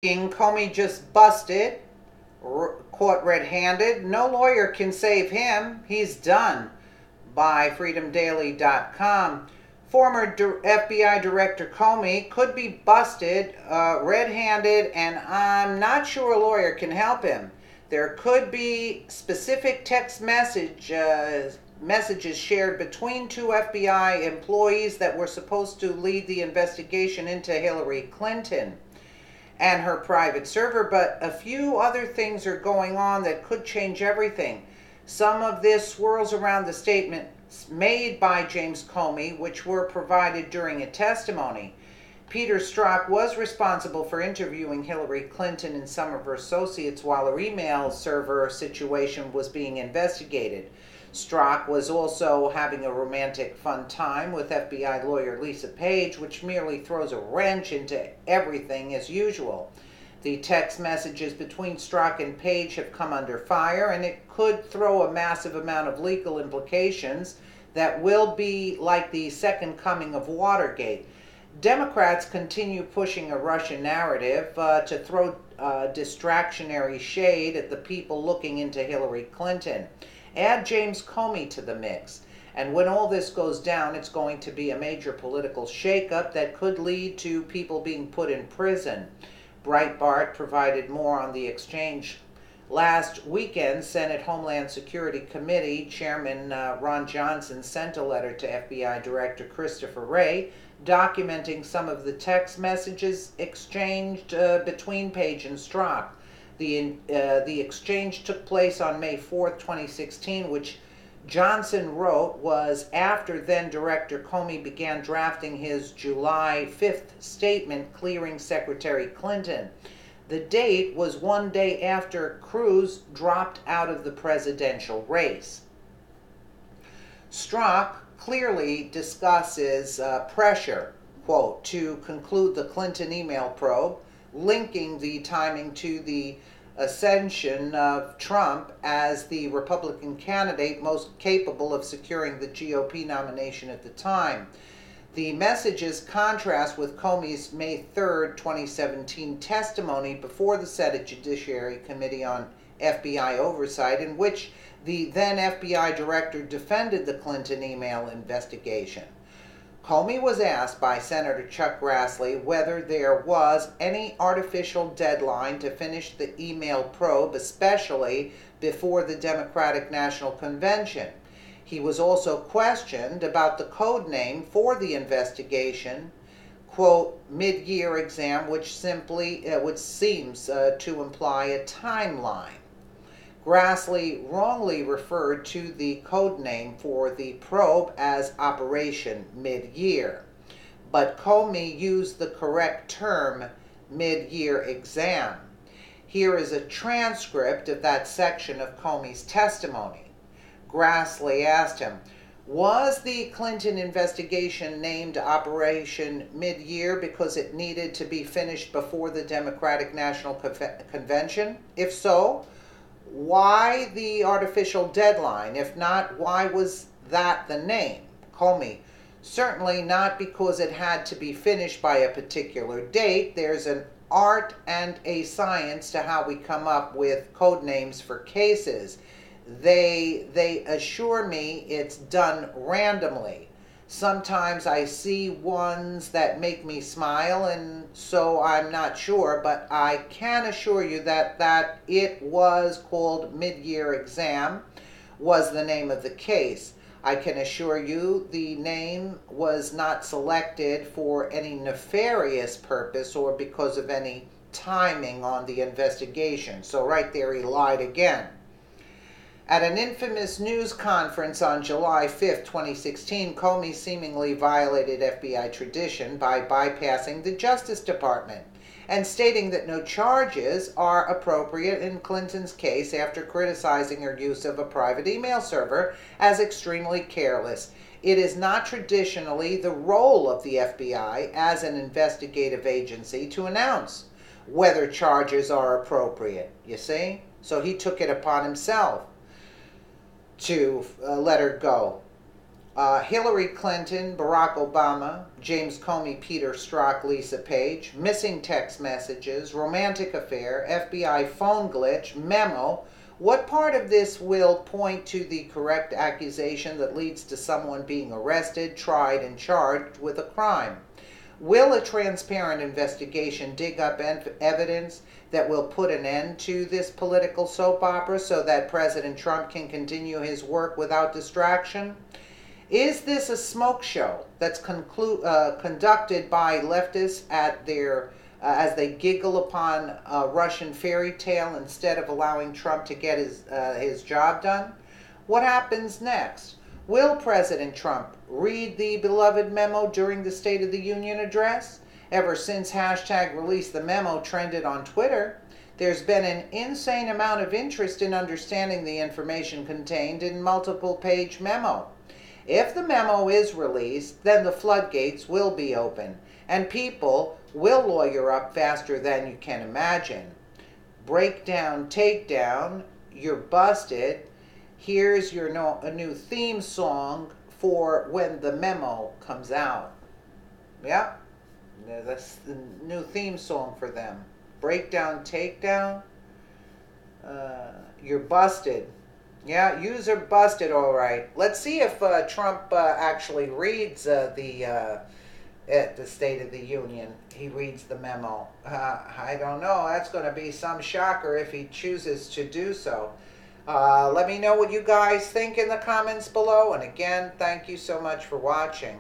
Comey just busted, caught red-handed. No lawyer can save him. He's done. By freedomdaily.com. Former FBI Director Comey could be busted red-handed, and I'm not sure a lawyer can help him. There could be specific text messages shared between two FBI employees that were supposed to lead the investigation into Hillary Clinton and her private server, but a few other things are going on that could change everything. Some of this swirls around the statements made by James Comey, which were provided during a testimony. Peter Strzok was responsible for interviewing Hillary Clinton and some of her associates while her email server situation was being investigated. Strzok was also having a romantic fun time with FBI lawyer Lisa Page, which merely throws a wrench into everything as usual. The text messages between Strzok and Page have come under fire, and it could throw a massive amount of legal implications that will be like the second coming of Watergate. Democrats continue pushing a Russian narrative to throw distractionary shade at the people looking into Hillary Clinton. Add James Comey to the mix, and when all this goes down, it's going to be a major political shakeup that could lead to people being put in prison. Breitbart provided more on the exchange. Last weekend, Senate Homeland Security Committee Chairman Ron Johnson sent a letter to FBI Director Christopher Wray documenting some of the text messages exchanged between Page and Strzok. The exchange took place on May 4th, 2016, which Johnson wrote was after then-Director Comey began drafting his July 5th statement clearing Secretary Clinton. The date was one day after Cruz dropped out of the presidential race. Strzok clearly discusses pressure, quote, to conclude the Clinton email probe, linking the timing to the ascension of Trump as the Republican candidate most capable of securing the GOP nomination at the time. The messages contrast with Comey's May 3rd, 2017 testimony before the Senate Judiciary Committee on FBI Oversight, in which the then FBI director defended the Clinton email investigation. Comey was asked by Senator Chuck Grassley whether there was any artificial deadline to finish the email probe, especially before the Democratic National Convention. He was also questioned about the code name for the investigation, quote, mid-year exam, which seems to imply a timeline. Grassley wrongly referred to the code name for the probe as Operation Mid-Year, but Comey used the correct term, mid-year exam. Here is a transcript of that section of Comey's testimony. Grassley asked him, was the Clinton investigation named Operation Mid-Year because it needed to be finished before the Democratic National Convention? If so, why the artificial deadline? If not, why was that the name? Comey, certainly not because it had to be finished by a particular date. There's an art and a science to how we come up with code names for cases. They assure me it's done randomly. Sometimes I see ones that make me smile, and so I'm not sure, but I can assure you that it was called Mid-Year Exam was the name of the case. I can assure you the name was not selected for any nefarious purpose or because of any timing on the investigation. So right there he lied again. At an infamous news conference on July 5, 2016, Comey seemingly violated FBI tradition by bypassing the Justice Department and stating that no charges are appropriate in Clinton's case after criticizing her use of a private email server as extremely careless. It is not traditionally the role of the FBI as an investigative agency to announce whether charges are appropriate, you see? So he took it upon himself to let her go. Hillary Clinton, Barack Obama, James Comey, Peter Strzok, Lisa Page, missing text messages, romantic affair, FBI phone glitch, memo. What part of this will point to the correct accusation that leads to someone being arrested, tried, and charged with a crime? Will a transparent investigation dig up evidence that will put an end to this political soap opera so that President Trump can continue his work without distraction? Is this a smoke show that's conducted by leftists at their as they giggle upon a Russian fairy tale instead of allowing Trump to get his job done? What happens next? Will President Trump read the beloved memo during the State of the Union address? Ever since hashtag release the memo trended on Twitter, there's been an insane amount of interest in understanding the information contained in multiple page memo. If the memo is released, then the floodgates will be open, and people will lawyer up faster than you can imagine. Breakdown, takedown, you're busted. Here's your a new theme song for when the memo comes out. Yeah, that's the new theme song for them. Breakdown, takedown, you're busted. Yeah, user busted, all right. Let's see if Trump actually reads the State of the Union. He reads the memo. I don't know. That's going to be some shocker if he chooses to do so. Let me know what you guys think in the comments below. And again, thank you so much for watching.